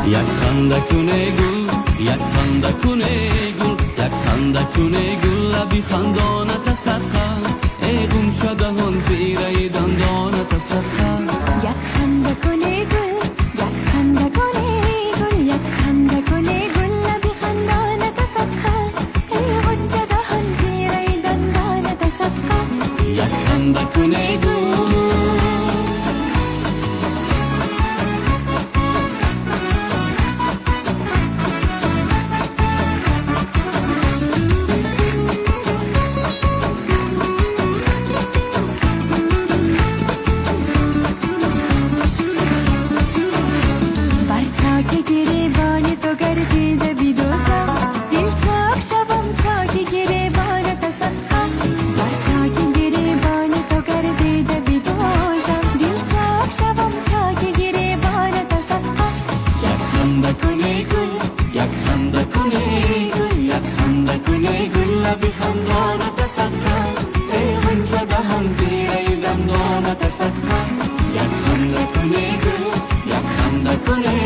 یک خنده کنه گل، یک خنده کنه گل، یک خنده کنه گل، لبی خندانت صدقه، ای غنچه دهان زیر دندانت صدقه. یک خنده کنه گل، یک خنده کنه گل، یک خنده کنه گل، لبی خندانت صدقه، ای غنچه دهان زیر دندانت صدقه. یک خنده کنه گل. لبی خندانت صدقه، ای غنچه دهان زیر دندانت صدقه. یک خنده کنه گل، یک خنده کنه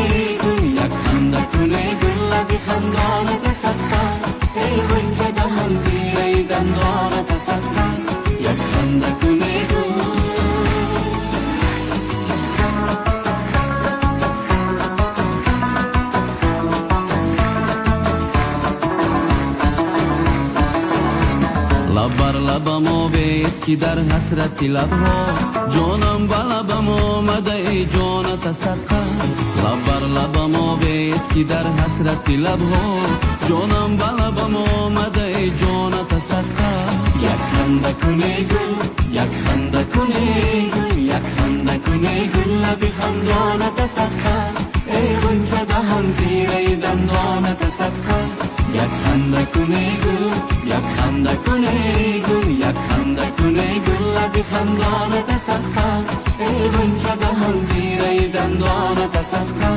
گل، یک خنده کنه گل، لبی خندانت صدقه، ای غنچه دهان زیر دندانت صدقه. یک خنده کنه گل. لب بر لبم آویز در حسرت لبها، جانم به لبم آمده ای جانت صدقه. لب بر لبم آویز در حسرت لبها، جانم به لبم آمده ای جانت صدقه. یک خنده کنه گل، یک خنده کنه گل، یک خنده کنه گل، لبی خندانت صدقه، ای غنچه دهان زیر دندانت صدقه. یک خنده کنه گل، یک خنده کنه گل، یک خنده کنه گل، لبی خندانت صدقه، ای غنچه دهان زیر دندانت صدقه.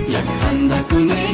یک خنده کنه